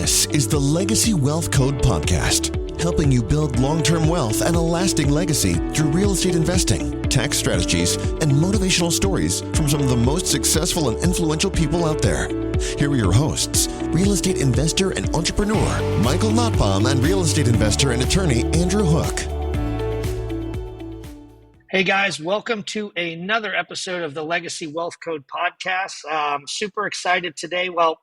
This is the Legacy Wealth Code podcast, helping you build long-term wealth and a lasting legacy through real estate investing, tax strategies, and motivational stories from some of the most successful and influential people out there. Here are your hosts, real estate investor and entrepreneur, Michael Nottbaum, and real estate investor and attorney, Andrew Hook. Hey guys, welcome to another episode of the Legacy Wealth Code podcast. Super excited today. Well,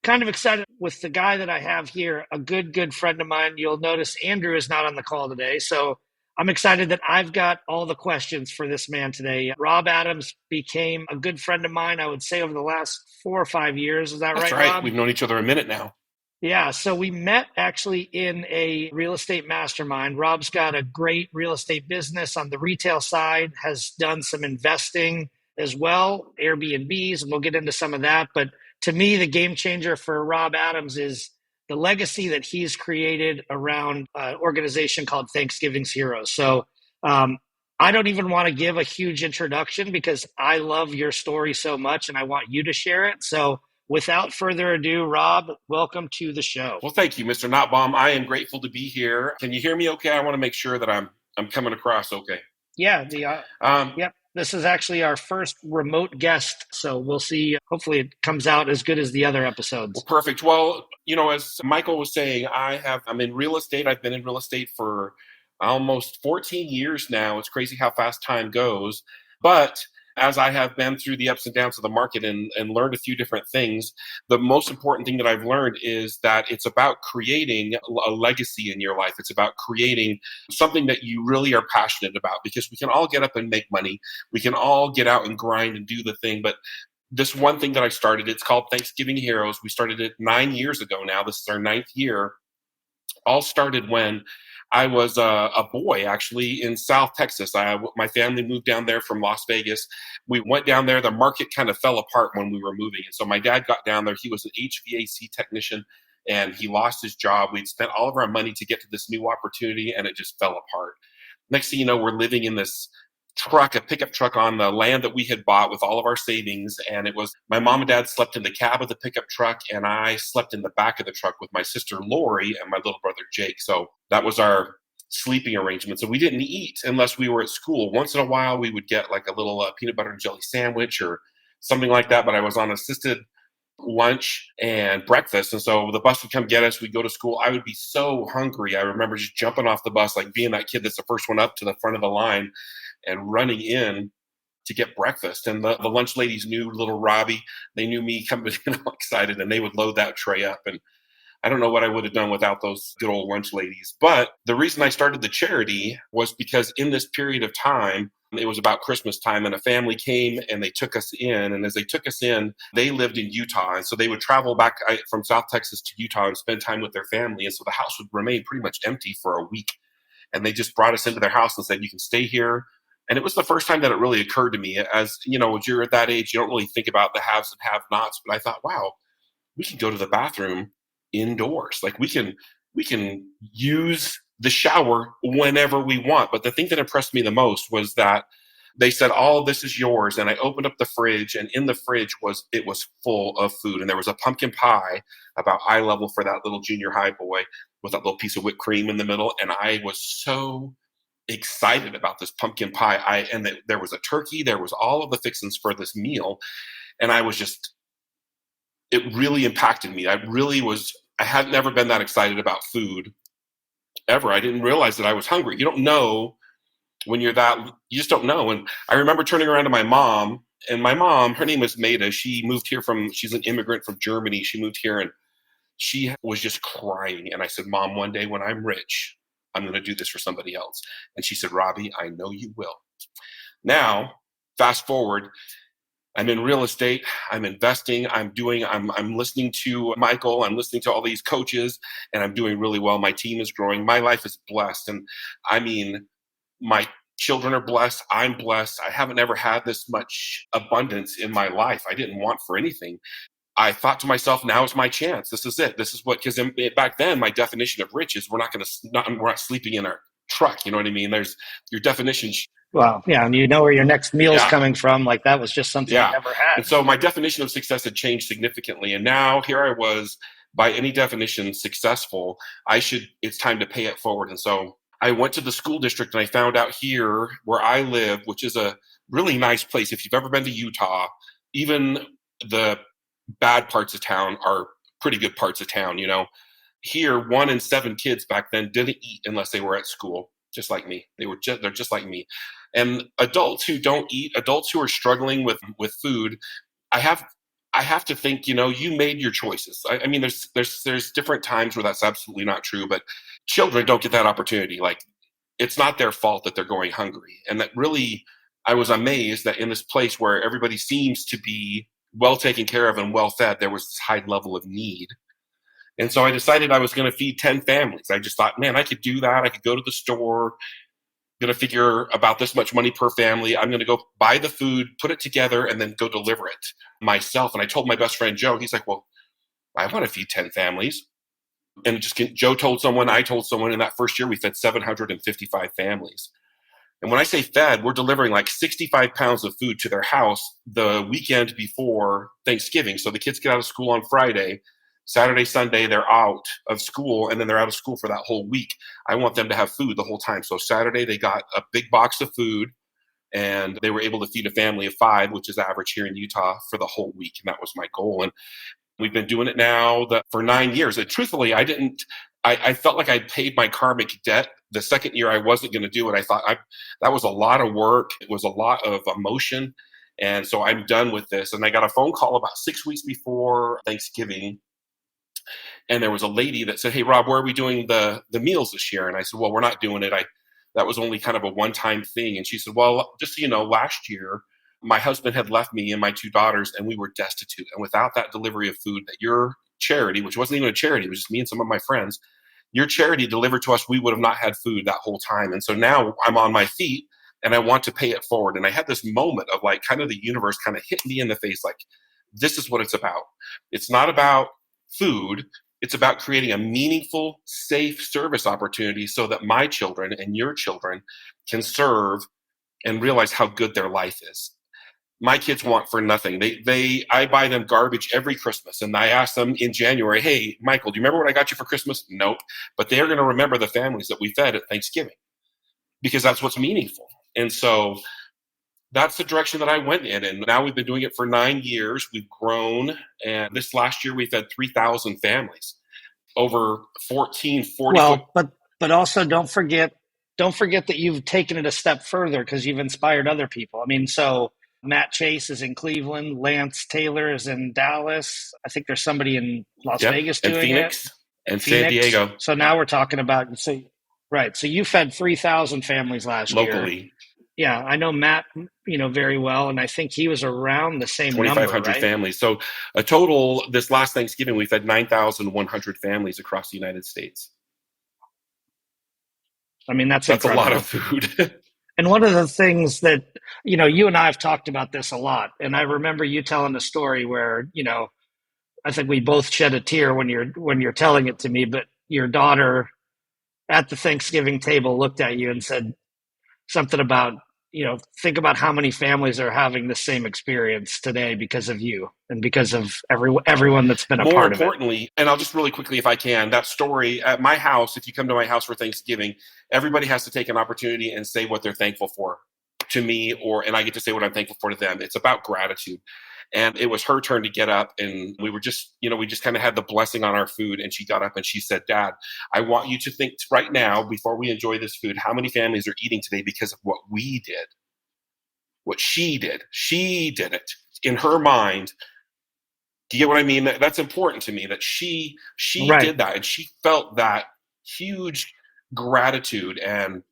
kind of excited with the guy that I have here, a good friend of mine. You'll notice Andrew is not on the call today. So I'm excited that I've got all the questions for this man today. Rob Adams became a good friend of mine, I would say, over the last 4 or 5 years. Is that That's right, right. Rob? We've known each other a minute now. Yeah, so we met actually in a real estate mastermind. Rob's got a great real estate business on the retail side, has done some investing as well, Airbnbs, and we'll get into some of that. But to me, the game changer for Rob Adams is the legacy that he's created around an organization called Thanksgiving's Heroes. So I don't even want to give a huge introduction because I love your story so much and I want you to share it. So without further ado, Rob, welcome to the show. Well, thank you, Mr. Nottbaum. I am grateful to be here. Can you hear me okay? I want to make sure that I'm coming across okay. Yeah, yep. This is actually our first remote guest, so we'll see. Hopefully it comes out as good as the other episodes. Well, perfect. Well, as Michael was saying, I'm in real estate. I've been in real estate for almost 14 years now. It's crazy how fast time goes. But as I have been through the ups and downs of the market and learned a few different things, the most important thing that I've learned is that it's about creating a legacy in your life. It's about creating something that you really are passionate about, because we can all get up and make money. We can all get out and grind and do the thing. But this one thing that I started, it's called Thanksgiving Heroes. We started it 9 years ago now. This is our 9th year. All started when I was a boy, actually, in South Texas. My family moved down there from Las Vegas. We went down there. The market kind of fell apart when we were moving. And so my dad got down there. He was an HVAC technician, and he lost his job. We'd spent all of our money to get to this new opportunity, and it just fell apart. Next thing you know, we're living in this truck, a pickup truck on the land that we had bought with all of our savings. And it was my mom and dad slept in the cab of the pickup truck, and I slept in the back of the truck with my sister Lori and my little brother Jake. So that was our sleeping arrangement. So we didn't eat unless we were at school. Once in a while, we would get like a little peanut butter and jelly sandwich or something like that. But I was on assisted lunch and breakfast. And so the bus would come get us. We'd go to school. I would be so hungry. I remember just jumping off the bus, like being that kid that's the first one up to the front of the line and running in to get breakfast. And the lunch ladies knew little Robbie. They knew me coming excited, and they would load that tray up. And I don't know what I would have done without those good old lunch ladies. But the reason I started the charity was because in this period of time, it was about Christmas time, and a family came and they took us in. And as they took us in, they lived in Utah. And so they would travel back from South Texas to Utah and spend time with their family. And so the house would remain pretty much empty for a week. And they just brought us into their house and said, you can stay here. And it was the first time that it really occurred to me. As when you're at that age, you don't really think about the haves and have-nots. But I thought, wow, we can go to the bathroom indoors. Like we can use the shower whenever we want. But the thing that impressed me the most was that they said, all of this is yours. And I opened up the fridge, and in the fridge was full of food. And there was a pumpkin pie about eye level for that little junior high boy with that little piece of whipped cream in the middle. And I was so excited about this pumpkin pie. There was a turkey, there was all of the fixings for this meal. And it really impacted me. I had never been that excited about food ever. I didn't realize that I was hungry. You don't know when you just don't know. And I remember turning around to my mom, and my mom, her name is Maida. She moved here she's an immigrant from Germany. She moved here and she was just crying. And I said, Mom, one day when I'm rich, I'm going to do this for somebody else. And she said, Robbie, I know you will. Now, fast forward, I'm in real estate, I'm investing, I'm listening to Michael, I'm listening to all these coaches, and I'm doing really well. My team is growing. My life is blessed. And I mean, my children are blessed. I'm blessed. I haven't ever had this much abundance in my life. I didn't want for anything. I thought to myself, now is my chance. This is it. This is because back then my definition of rich is we're not sleeping in our truck. You know what I mean? There's your definition. Well, yeah, and you know where your next meal is coming from. Like that was just something I never had. And so my definition of success had changed significantly. And now here I was by any definition successful, it's time to pay it forward. And so I went to the school district and I found out here where I live, which is a really nice place. If you've ever been to Utah, even the bad parts of town are pretty good parts of town. Here 1 in 7 kids back then didn't eat unless they were at school, just like me. They're just like me. And adults who don't eat, adults who are struggling with food, I have to think, you made your choices. I mean, there's different times where that's absolutely not true, but children don't get that opportunity. Like, it's not their fault that they're going hungry. And that really, I was amazed that in this place where everybody seems to be well taken care of and well fed, there was this high level of need. And so I decided I was going to feed 10 families. I just thought, man, I could do that. I could go to the store, going to figure about this much money per family. I'm going to go buy the food, put it together, and then go deliver it myself. And I told my best friend, Joe, he's like, well, I want to feed 10 families. And Joe told someone, I told someone, in that first year, we fed 755 families. And when I say fed, we're delivering like 65 pounds of food to their house the weekend before Thanksgiving. So the kids get out of school on Friday. Saturday, Sunday, they're out of school, and then they're out of school for that whole week. I want them to have food the whole time. So Saturday, they got a big box of food, and they were able to feed a family of 5, which is average here in Utah, for the whole week. And that was my goal. And we've been doing it now for 9 years. And truthfully, I felt like I'd paid my karmic debt. The second year I wasn't going to do it. I thought that was a lot of work. It was a lot of emotion. And so I'm done with this. And I got a phone call about 6 weeks before Thanksgiving. And there was a lady that said, hey, Rob, where are we doing the meals this year? And I said, well, we're not doing it. That was only kind of a one-time thing. And she said, well, just so you know, last year, my husband had left me and my 2 daughters, and we were destitute. And without that delivery of food that your charity, which wasn't even a charity, it was just me and some of my friends, your charity delivered to us, we would have not had food that whole time. And so now I'm on my feet and I want to pay it forward. And I had this moment of like kind of the universe kind of hit me in the face, like, this is what it's about. It's not about food. It's about creating a meaningful, safe service opportunity so that my children and your children can serve and realize how good their life is. My kids want for nothing. I buy them garbage every Christmas, and I ask them in January, hey, Michael, do you remember what I got you for Christmas? Nope. But they're going to remember the families that we fed at Thanksgiving, because that's what's meaningful. And so that's the direction that I went in. And now we've been doing it for 9 years. We've grown. And this last year we fed 3,000 families over 40 Well, but also don't forget that you've taken it a step further, because you've inspired other people. I mean, so Matt Chase is in Cleveland. Lance Taylor is in Dallas. I think there's somebody in Las Vegas doing Phoenix, it. And Phoenix. San Diego. So now we're talking about, right. So you fed 3,000 families last year. Locally. Yeah, I know Matt, very well, and I think he was around the same number, 2,500 families. So a total, this last Thanksgiving, we fed 9,100 families across the United States. I mean, that's a incredible. lot of food. And one of the things that, you and I have talked about this a lot, and I remember you telling a story where, I think we both shed a tear when you're telling it to me, but your daughter at the Thanksgiving table looked at you and said something about, think about how many families are having the same experience today because of you and because of everyone that's been a part of it. More importantly, and I'll just really quickly, if I can, that story at my house, if you come to my house for Thanksgiving, everybody has to take an opportunity and say what they're thankful for to me, and I get to say what I'm thankful for to them. It's about gratitude. And it was her turn to get up, and we were just, we just kind of had the blessing on our food. And she got up and she said, Dad, I want you to think right now, before we enjoy this food, how many families are eating today because of what we did, what she did. She did it in her mind. Do you get what I mean? That's important to me, that she right. did that, and she felt that huge gratitude and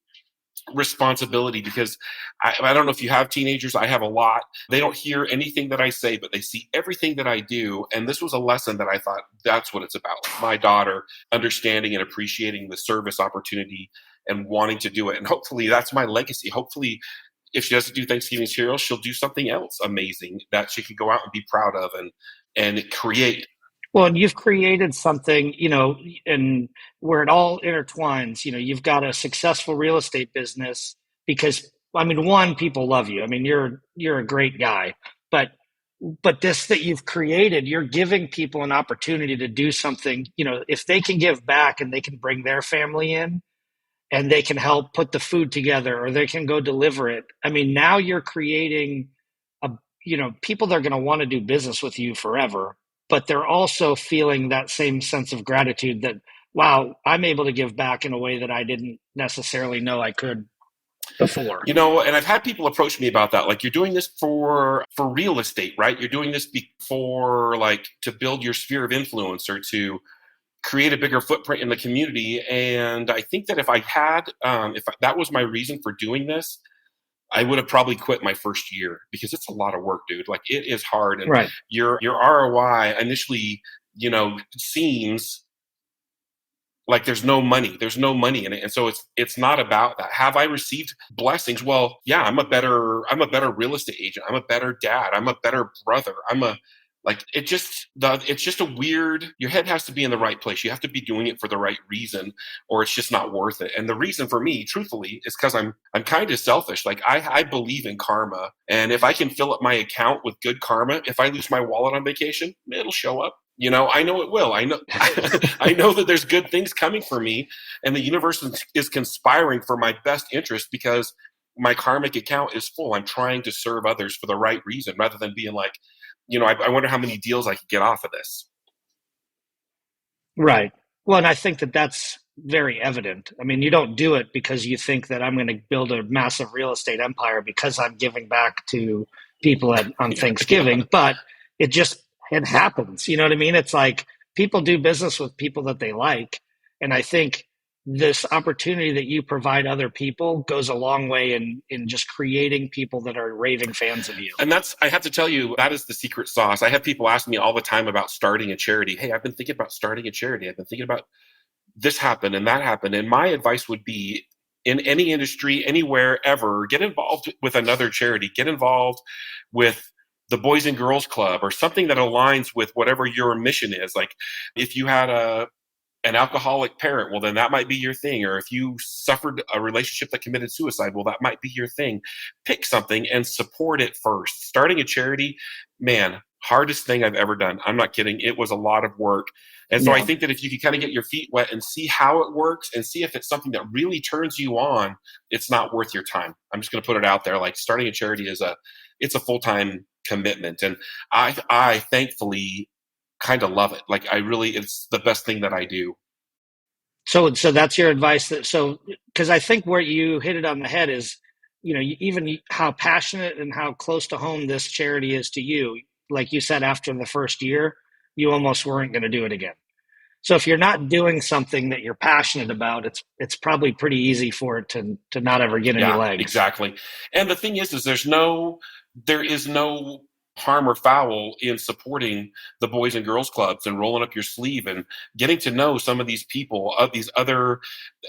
responsibility, because I don't know if you have teenagers. I have a lot. They don't hear anything that I say, but they see everything that I do. And this was a lesson that I thought, that's what it's about. My daughter understanding and appreciating the service opportunity and wanting to do it. And hopefully that's my legacy. Hopefully, if she doesn't do Thanksgiving cereal, she'll do something else amazing that she can go out and be proud of and create. Well, and you've created something, and where it all intertwines. You've got a successful real estate business because, one, people love you. I mean, you're a great guy, but But this that you've created, you're giving people an opportunity to do something. If they can give back and they can bring their family in and they can help put the food together or they can go deliver it. I mean, now you're creating people that are going to want to do business with you forever, but they're also feeling that same sense of gratitude that, wow, I'm able to give back in a way that I didn't necessarily know I could before. And I've had people approach me about that. Like, you're doing this for real estate, right? You're doing this for like to build your sphere of influence or to create a bigger footprint in the community. And I think that if that was my reason for doing this, I would have probably quit my first year because it's a lot of work, dude. Like, it is hard, and Right. your ROI initially, seems like there's no money in it. And so it's not about that. Have I received blessings? Well, yeah, I'm a better real estate agent. I'm a better dad. I'm a better brother. It's just a weird, your head has to be in the right place. You have to be doing it for the right reason, or it's just not worth it. And the reason for me, truthfully, is because I'm kind of selfish. Like, I believe in karma. And if I can fill up my account with good karma, if I lose my wallet on vacation, it'll show up. I know it will. I know I know that there's good things coming for me, and the universe is conspiring for my best interest because my karmic account is full. I'm trying to serve others for the right reason rather than being like, I wonder how many deals I could get off of this. Right. Well, and I think that that's very evident. I mean, you don't do it because you think that I'm going to build a massive real estate empire because I'm giving back to people on Thanksgiving, but it happens. You know what I mean? It's like people do business with people that they like. And I think this opportunity that you provide other people goes a long way in just creating people that are raving fans of you. And I have to tell you, that is the secret sauce. I have people ask me all the time about starting a charity. Hey, I've been thinking about starting a charity. I've been thinking about this happened and that happened. And my advice would be, in any industry, anywhere, ever, get involved with another charity. Get involved with the Boys and Girls Club or something that aligns with whatever your mission is. Like, if you had an alcoholic parent, well, then that might be your thing. Or if you suffered a relationship that committed suicide, well, that might be your thing. Pick something and support it first. Starting a charity, man, hardest thing I've ever done. I'm not kidding. It was a lot of work. And so I think that if you can kind of get your feet wet and see how it works and see if it's something that really turns you on, it's not worth your time. I'm just going to put it out there. Like, starting a charity it's a full-time commitment. And I thankfully kind of love it. Like, it's the best thing that I do. So that's your advice. Because I think where you hit it on the head is, even how passionate and how close to home this charity is to you. Like you said, after the first year, you almost weren't going to do it again. So if you're not doing something that you're passionate about, it's probably pretty easy for it to not ever get any legs. Exactly. And the thing is there is no harm or foul in supporting the Boys and Girls Clubs and rolling up your sleeve and getting to know some of these people, and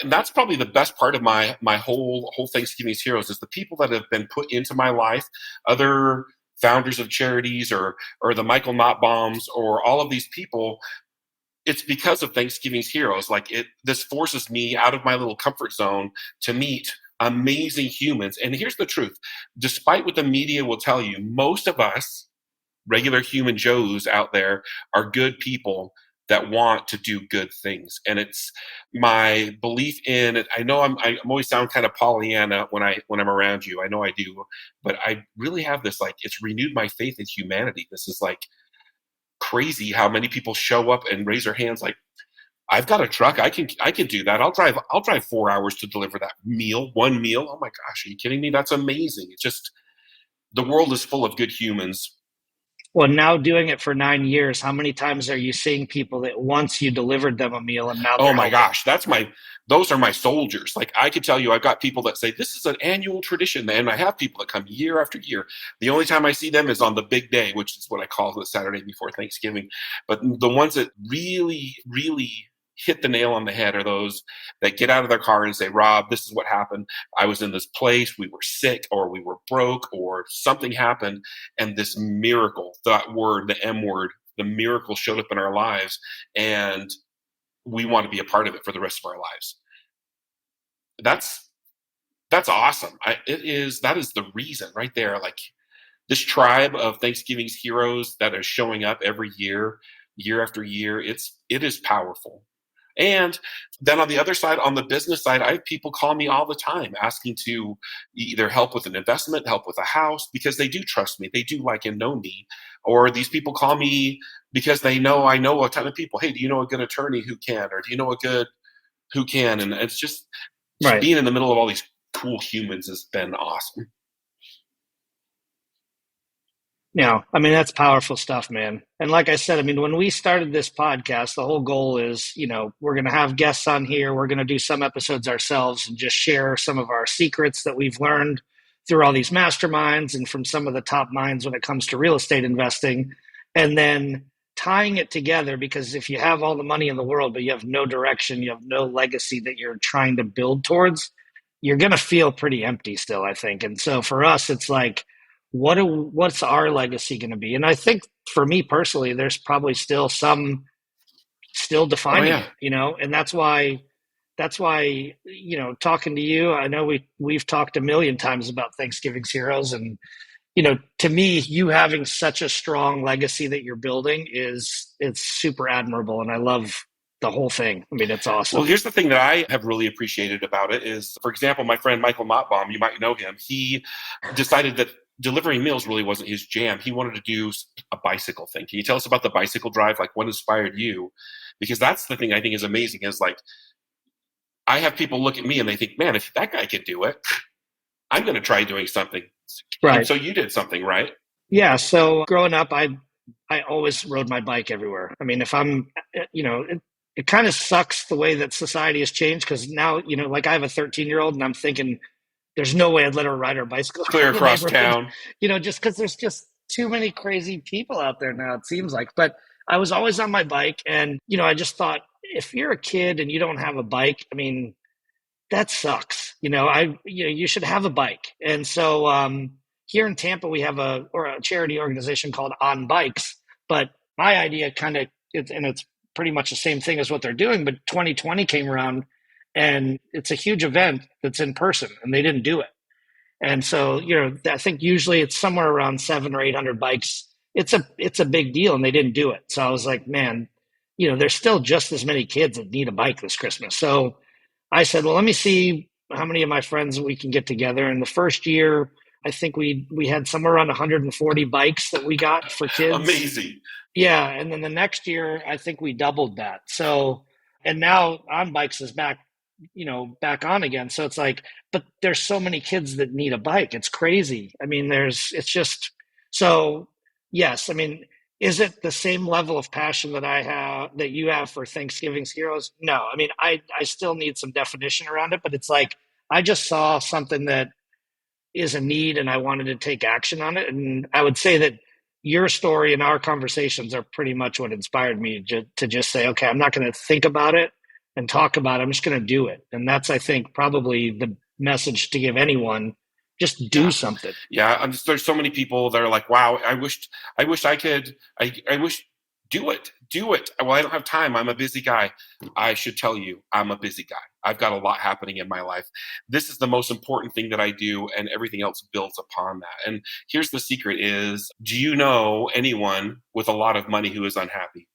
that's probably the best part of my whole Thanksgiving's Heroes, is the people that have been put into my life, other founders of charities or the Michael Nottbaums or all of these people. It's because of Thanksgiving's Heroes. Like, this forces me out of my little comfort zone to meet amazing humans. And here's the truth. Despite what the media will tell you, most of us, regular human Joes out there, are good people that want to do good things. And it's my belief in it. I know I'm always sound kind of Pollyanna when I'm around you. I know I do, but I really have this, like, it's renewed my faith in humanity. This is like crazy how many people show up and raise their hands like, I've got a truck. I can do that. I'll drive 4 hours to deliver that one meal. Oh my gosh, are you kidding me? That's amazing. It's just, the world is full of good humans. Well, now doing it for 9 years, how many times are you seeing people that once you delivered them a meal and now they're oh my helping? gosh, those are my soldiers. Like, I could tell you, I've got people that say this is an annual tradition, and I have people that come year after year. The only time I see them is on the big day, which is what I call the Saturday before Thanksgiving. But the ones that really, really hit the nail on the head are those that get out of their car and say, Rob, this is what happened. I was in this place, we were sick, or we were broke, or something happened, and this miracle, that word, the M word, the miracle showed up in our lives, and we want to be a part of it for the rest of our lives. That's awesome. That is the reason right there. Like, this tribe of Thanksgiving's heroes that are showing up every year, year after year, it is powerful. And then on the other side, on the business side, I have people call me all the time asking to either help with an investment, help with a house, because they do trust me. They do like and know me. Or these people call me because they know I know a ton of people. Hey, do you know a good attorney who can? Or do you know a good who can? And it's just Right. being in the middle of all these cool humans has been awesome. Yeah, I mean, that's powerful stuff, man. And like I said, I mean, when we started this podcast, the whole goal is, we're going to have guests on here. We're going to do some episodes ourselves and just share some of our secrets that we've learned through all these masterminds and from some of the top minds when it comes to real estate investing. And then tying it together, because if you have all the money in the world, but you have no direction, you have no legacy that you're trying to build towards, you're going to feel pretty empty still, I think. And so for us, it's like, what's our legacy going to be? And I think for me personally, there's probably still some still Oh defining yeah. it, and that's why talking to you, I know we've talked a million times about Thanksgiving's heroes, and to me, you having such a strong legacy that you're building it's super admirable, and I love the whole thing. I mean, it's Well, awesome. here's the thing that I have really appreciated about it is, for example, my friend Michael Motbaum, you might know him. He decided that delivering meals really wasn't his jam. He wanted to do a bicycle thing. Can you tell us about the bicycle drive? Like, what inspired you? Because that's the thing I think is amazing is like, I have people look at me and they think, man, if that guy could do it, I'm going to try doing something. And Right. so you did something, right? Yeah, so growing up, I always rode my bike everywhere. I mean, if I'm, it kind of sucks the way that society has changed, because now, like I have a 13-year-old and I'm thinking there's no way I'd let her ride her bicycle Clear around the across neighborhood, town. just because there's just too many crazy people out there now, it seems like. But I was always on my bike, and, I just thought, if you're a kid and you don't have a bike, I mean, that sucks. You should have a bike. And so here in Tampa, we have a charity organization called On Bikes. But my idea and it's pretty much the same thing as what they're doing. But 2020 came around, and it's a huge event that's in person, and they didn't do it. And so, I think usually it's somewhere around 700 or 800 bikes. It's a big deal, and they didn't do it. So I was like, man, there's still just as many kids that need a bike this Christmas. So I said, well, let me see how many of my friends we can get together. And the first year, I think we had somewhere around 140 bikes that we got for kids. Amazing. Yeah, and then the next year, I think we doubled that. So, and now On Bikes is back on again. So it's like, but there's so many kids that need a bike. It's crazy. I mean, it's just so. Yes, I mean, is it the same level of passion that you have for Thanksgiving's heroes? No, I mean, I still need some definition around it, but it's like I just saw something that is a need and I wanted to take action on it. And I would say that your story and our conversations are pretty much what inspired me to just say, okay, I'm not going to think about it and talk about it. I'm just going to do it. And that's, I think, probably the message to give anyone. Just do Yeah. something. Yeah. There's so many people that are like, wow, I wish I could, I wish, do it. Do it. Well, I don't have time. I'm a busy guy. I should tell you, I'm a busy guy. I've got a lot happening in my life. This is the most important thing that I do, and everything else builds upon that. And here's the secret is, do you know anyone with a lot of money who is unhappy?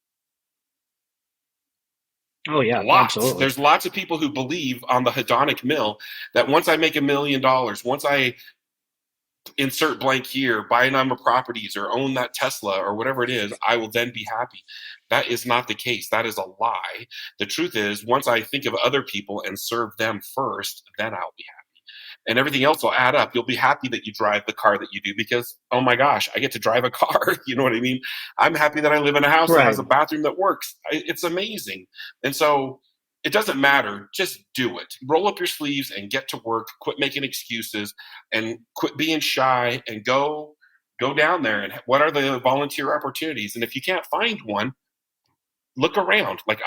Oh yeah, Lots. absolutely. There's lots of people who believe on the hedonic mill that once I make $1 million, once I insert blank here, buy a number of properties or own that Tesla or whatever it is, I will then be happy. That is not the case. That is a lie. The truth is, once I think of other people and serve them first, then I'll be happy. And everything else will add up. You'll be happy that you drive the car that you do because, oh my gosh, I get to drive a car. You know what I mean? I'm happy that I live in a house that has Right. a bathroom that works. It's amazing. And so it doesn't matter. Just do it. Roll up your sleeves and get to work. Quit making excuses and quit being shy and go down there. And what are the volunteer opportunities? And if you can't find one, look around. Like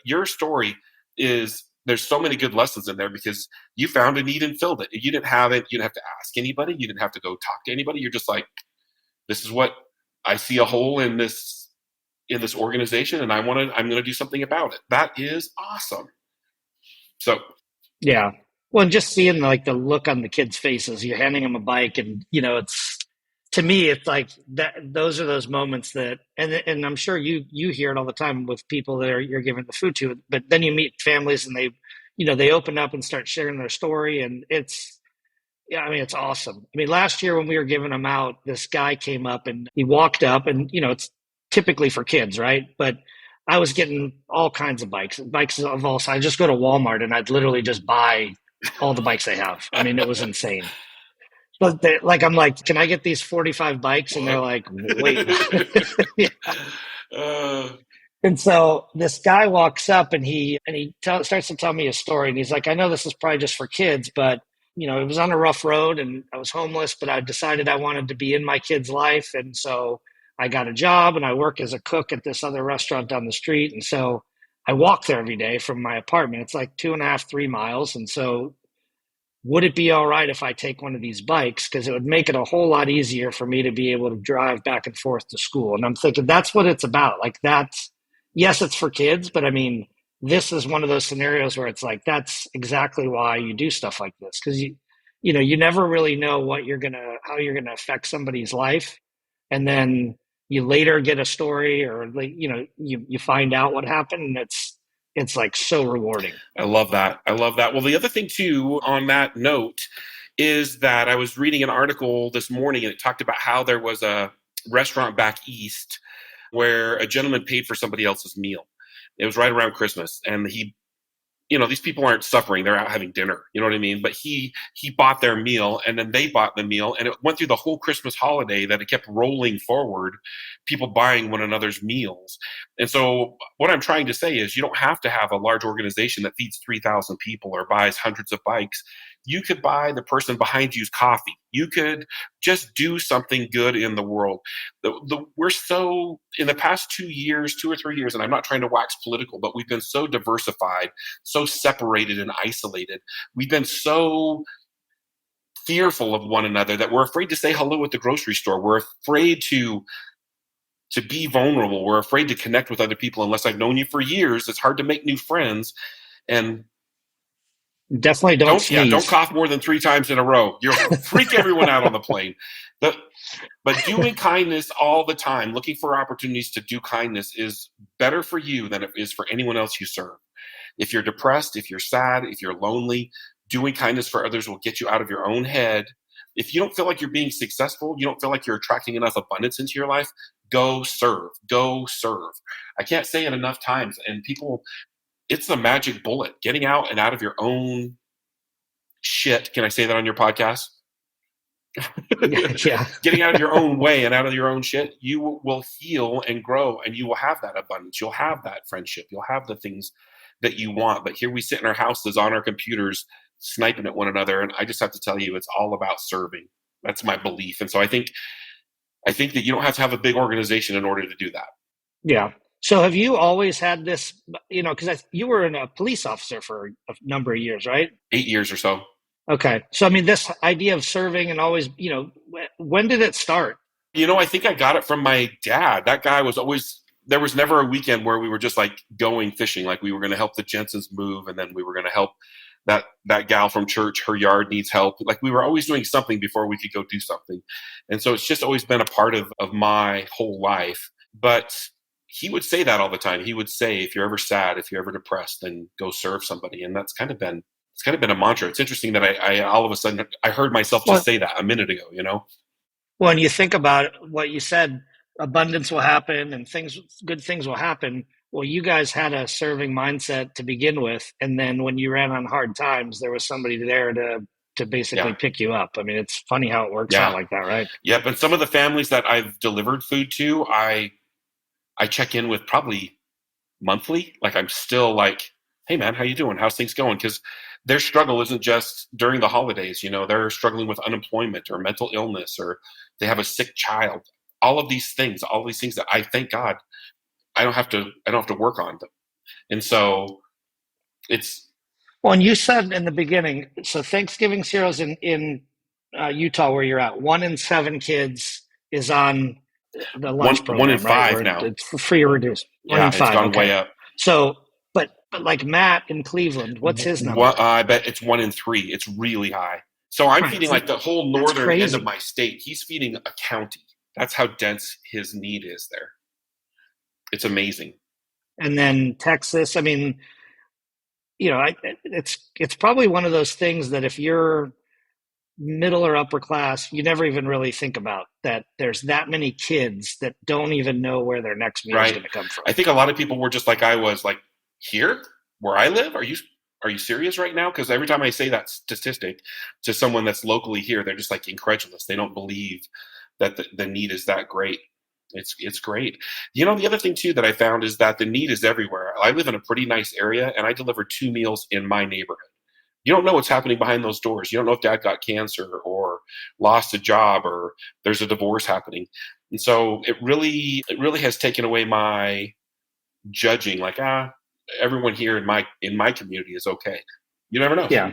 your story is, there's so many good lessons in there because you found a need and filled it. You didn't have it. You didn't have to ask anybody. You didn't have to go talk to anybody. You're just like, this is what I see a hole in this organization, and I'm going to do something about it. That is awesome. So Yeah. Well, and just seeing like the look on the kids' faces, you're handing them a bike, and it's to me, it's like that. Those are those moments that, and I'm sure you hear it all the time with people that you're giving the food to. But then you meet families and they open up and start sharing their story, and yeah, I mean, it's awesome. I mean, last year when we were giving them out, this guy came up and he walked up, and it's typically for kids, right? But I was getting all kinds of bikes of all sizes. I just go to Walmart and I'd literally just buy all the bikes they have. I mean, it was insane. But I'm like, can I get these 45 bikes? And they're like, wait. Yeah. uh, And so this guy walks up and starts to tell me a story. And he's like, I know this is probably just for kids, but it was on a rough road and I was homeless, but I decided I wanted to be in my kid's life. And so I got a job and I work as a cook at this other restaurant down the street. And so I walk there every day from my apartment. It's like 2.5, 3 miles. And so would it be all right if I take one of these bikes? Because it would make it a whole lot easier for me to be able to drive back and forth to school. And I'm thinking that's what it's about. Like yes, it's for kids, but I mean, this is one of those scenarios where it's like, that's exactly why you do stuff like this. Because you never really know how you're gonna affect somebody's life. And then you later get a story or you find out what happened and it's like so rewarding. I love that. I love that. Well, the other thing too, on that note, is that I was reading an article this morning and it talked about how there was a restaurant back east where a gentleman paid for somebody else's meal. It was right around Christmas, and these people aren't suffering. They're out having dinner. You know what I mean? But he bought their meal, and then they bought the meal, and it went through the whole Christmas holiday that it kept rolling forward, people buying one another's meals. And so what I'm trying to say is you don't have to have a large organization that feeds 3,000 people or buys hundreds of bikes. You could buy the person behind you's coffee. You could just do something good in the world. We're so, in the past 2 years, 2 or 3 years, and I'm not trying to wax political, but we've been so diversified, so separated and isolated. We've been so fearful of one another that we're afraid to say hello at the grocery store. We're afraid to be vulnerable. We're afraid to connect with other people. Unless I've known you for years, it's hard to make new friends. And definitely don't sneeze. Don't cough more than 3 times in a row. You'll freak everyone out on the plane. But doing kindness all the time, looking for opportunities to do kindness, is better for you than it is for anyone else you serve. If you're depressed, if you're sad, if you're lonely, doing kindness for others will get you out of your own head. If you don't feel like you're being successful, you don't feel like you're attracting enough abundance into your life, go serve. Go serve. I can't say it enough times. And people, it's the magic bullet. Getting out and out of your own shit. Can I say that on your podcast? Yeah. Getting out of your own way and out of your own shit, you will heal and grow, and you will have that abundance. You'll have that friendship. You'll have the things that you want. But here we sit in our houses on our computers sniping at one another, and I just have to tell you, it's all about serving. That's my belief. And so I think that you don't have to have a big organization in order to do that. Yeah. So have you always had this, because you were a police officer for a number of years, right? 8 years or so. Okay. So, I mean, this idea of serving and always, when did it start? I think I got it from my dad. That guy was always, there was never a weekend where we were just like going fishing. Like we were going to help the Jensens move, and then we were going to help that gal from church, her yard needs help. Like we were always doing something before we could go do something. And so it's just always been a part of my whole life. But he would say that all the time. He would say, if you're ever sad, if you're ever depressed, then go serve somebody. And that's kind of been a mantra. It's interesting that I all of a sudden I heard myself just say that a minute ago, Well, and you think about what you said, abundance will happen and good things will happen. Well, you guys had a serving mindset to begin with, and then when you ran on hard times, there was somebody there to basically pick you up. I mean, it's funny how it works out like that, right? Yep. And some of the families that I've delivered food to, I check in with probably monthly. Like I'm still like, hey man, how you doing? How's things going? Because their struggle isn't just during the holidays. They're struggling with unemployment or mental illness, or they have a sick child. All these things that I thank God I don't have to work on them. And so it's. Well, and you said in the beginning, so Thanksgiving cereals in Utah where you're at, 1 in 7 kids is on the lunch program. 1 in 5 right? now. It's free or reduced. 1 in 5. It's gone way up. So, but like Matt in Cleveland, what's his number? I bet it's 1 in 3. It's really high. So I'm Right. feeding like the whole That's northern end of crazy. my state. He's feeding a county. That's how dense his need is there. It's amazing. And then Texas, I mean, it's probably one of those things that if you're middle or upper class, you never even really think about that there's that many kids that don't even know where their next meal is Right. going to come from. I think a lot of people were just like I was, like, here where I live. Are you serious right now? Because every time I say that statistic to someone that's locally here, they're just like incredulous. They don't believe that the need is that great. It's great. The other thing too that I found is that the need is everywhere. I live in a pretty nice area, and I deliver 2 meals in my neighborhood. You don't know what's happening behind those doors. You don't know if dad got cancer or lost a job or there's a divorce happening. And so it really has taken away my judging, like, everyone here in my community is okay. You never know. Yeah.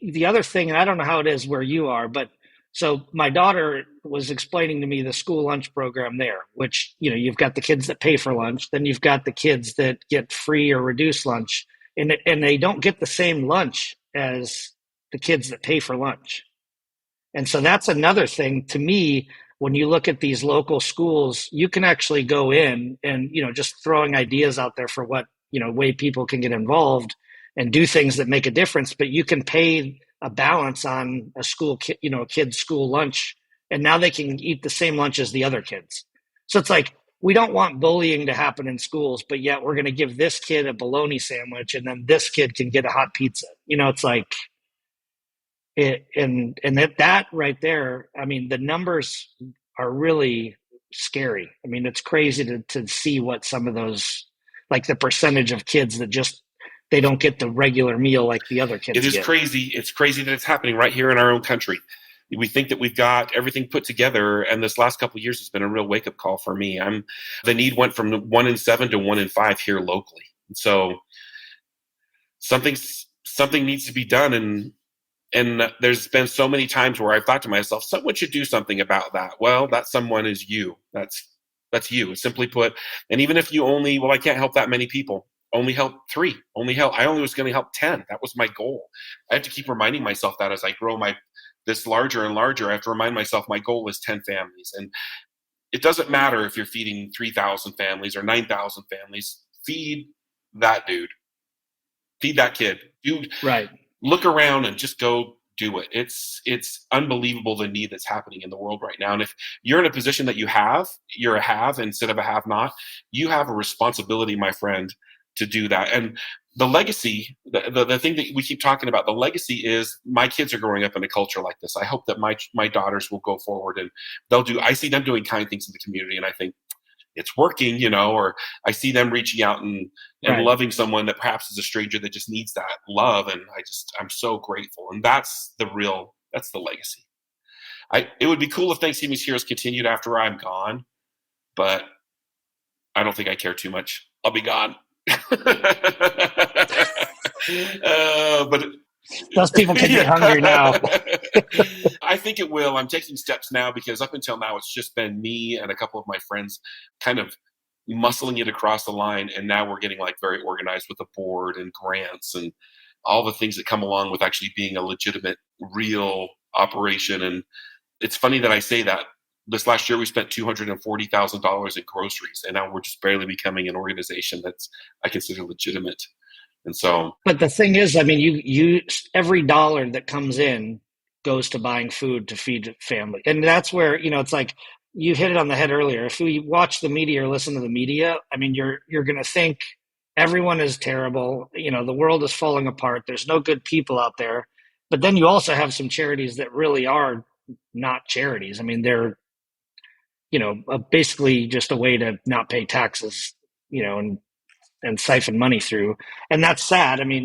The other thing, and I don't know how it is where you are, but so my daughter was explaining to me the school lunch program there, which, you've got the kids that pay for lunch, then you've got the kids that get free or reduced lunch, and they don't get the same lunch as the kids that pay for lunch. And so that's another thing to me. When you look at these local schools, you can actually go in and, just throwing ideas out there for what, way people can get involved and do things that make a difference. But you can pay a balance on a school, a kid's school lunch, and now they can eat the same lunch as the other kids. So it's like, we don't want bullying to happen in schools, but yet we're going to give this kid a bologna sandwich and then this kid can get a hot pizza. It's like, and that right there, I mean, the numbers are really scary. I mean, it's crazy to see what some of those, like the percentage of kids that just they don't get the regular meal like the other It kids is get. crazy. It's crazy that it's happening right here in our own country. We think that we've got everything put together, and this last couple of years has been a real wake up call for me. The need went from 1 in 7 to 1 in 5 here locally. And so something needs to be done, and there's been so many times where I've thought to myself, someone should do something about that. Well, that someone is you. That's you, simply put. And even if I can't help that many people. Only help 3. I only was going to help 10. That was my goal. I have to keep reminding myself that as I grow this larger and larger, I have to remind myself my goal is 10 families. And it doesn't matter if you're feeding 3,000 families or 9,000 families. Feed that dude. Feed that kid. Dude, Right. look around and just go do it. It's unbelievable the need that's happening in the world right now. And if you're in a position that you're a have instead of a have not, you have a responsibility, my friend, to do that. And the legacy, the thing that we keep talking about, the legacy is my kids are growing up in a culture like this. I hope that my daughters will go forward and I see them doing kind things in the community, and I think it's working, or I see them reaching out and Right. loving someone that perhaps is a stranger that just needs that love. And I'm so grateful. And that's the legacy. It would be cool if Thanksgiving Heroes continued after I'm gone, but I don't think I care too much. I'll be gone. But Those people can get hungry now. I think it will. I'm taking steps now because up until now, it's just been me and a couple of my friends kind of muscling it across the line. And now we're getting like very organized with the board and grants and all the things that come along with actually being a legitimate, real operation. And it's funny that I say that. This last year, we spent $240,000 in groceries, and now we're just barely becoming an organization that's I consider legitimate. And so, but the thing is, I mean, you every dollar that comes in goes to buying food to feed family, and that's where it's like you hit it on the head earlier. If we watch the media or listen to the media, I mean, you're going to think everyone is terrible. The world is falling apart. There's no good people out there. But then you also have some charities that really are not charities. I mean, they're basically just a way to not pay taxes, and siphon money through. And that's sad. I mean,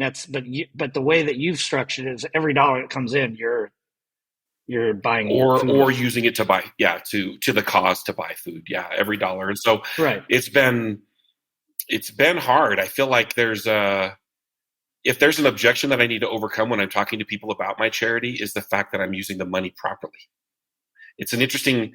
but the way that you've structured it is every dollar that comes in, you're buying food. or using it to buy, to the cause to buy food. Yeah, every dollar. And so, Right. it's been hard. I feel like if there's an objection that I need to overcome when I'm talking to people about my charity, is the fact that I'm using the money properly. It's an interesting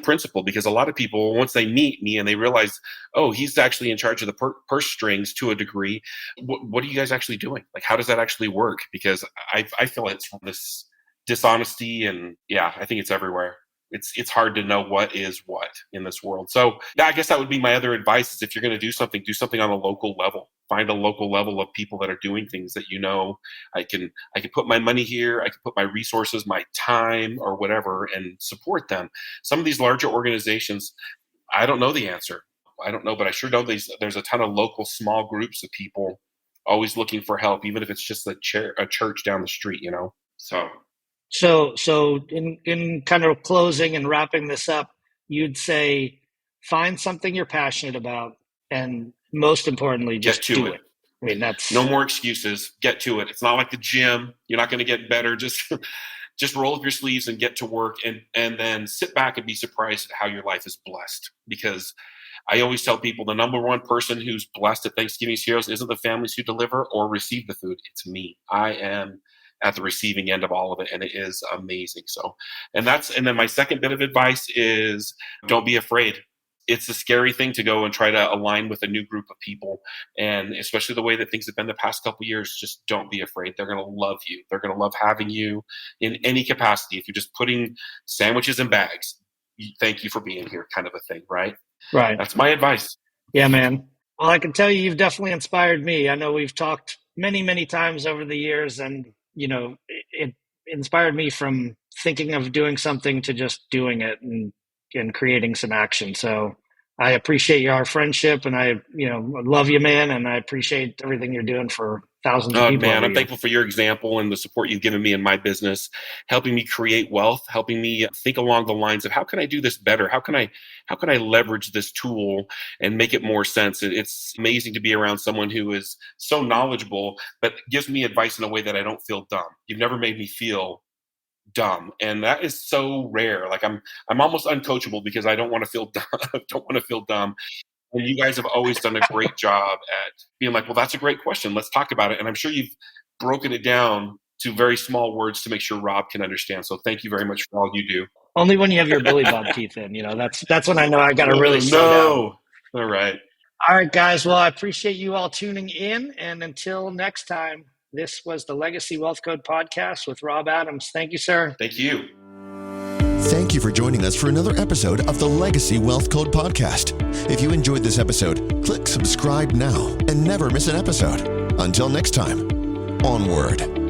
principle, because a lot of people, once they meet me and they realize, oh, he's actually in charge of the purse strings to a degree. What are you guys actually doing? Like, how does that actually work? Because I feel it's this dishonesty, and yeah, I think it's everywhere. It's hard to know what is what in this world. So yeah, I guess that would be my other advice: is if you're going to do something on a local level. Find a local level of people that are doing things that I can put my money here, I can put my resources, my time, or whatever, and support them. Some of these larger organizations, I don't know the answer. I don't know, but I sure know there's a ton of local small groups of people always looking for help, even if it's just a church down the street, So So in kind of closing and wrapping this up, you'd say find something you're passionate about, and most importantly, get just to do it. it. I mean, that's No more excuses. Get to it. It's not like the gym. You're not going to get better. Just roll up your sleeves and get to work, and then sit back and be surprised at how your life is blessed. Because I always tell people the number one person who's blessed at Thanksgiving Heroes isn't the families who deliver or receive the food. It's me. I am at the receiving end of all of it, and it is amazing. So, and then my second bit of advice is don't be afraid. It's a scary thing to go and try to align with a new group of people, and especially the way that things have been the past couple of years. Just don't be afraid. They're going to love you. They're going to love having you in any capacity. If you're just putting sandwiches in bags, thank you for being here, kind of a thing, right? right. That's my advice. Yeah, man. Well, I can tell you've definitely inspired me. I know we've talked many, many times over the years, and it inspired me from thinking of doing something to just doing it and creating some action. So I appreciate our friendship, and I love you, man, and I appreciate everything you're doing for thousands of Oh, people. man, I'm thankful for your example and the support you've given me in my business, helping me create wealth, helping me think along the lines of how can I do this better? How can I leverage this tool and make it more sense? It's amazing to be around someone who is so knowledgeable, but gives me advice in a way that I don't feel dumb. You've never made me feel dumb, and that is so rare. Like I'm almost uncoachable because I don't want to feel dumb. Don't want to feel dumb. And you guys have always done a great job at being like, well, that's a great question. Let's talk about it. And I'm sure you've broken it down to very small words to make sure Rob can understand. So thank you very much for all you do. Only when you have your Billy Bob teeth in, that's when I know I got to really slow down. All right. All right, guys. Well, I appreciate you all tuning in. And until next time, this was the Legacy Wealth Code podcast with Rob Adams. Thank you, sir. Thank you. Thank you for joining us for another episode of the Legacy Wealth Code podcast. If you enjoyed this episode, click subscribe now and never miss an episode. Until next time, onward.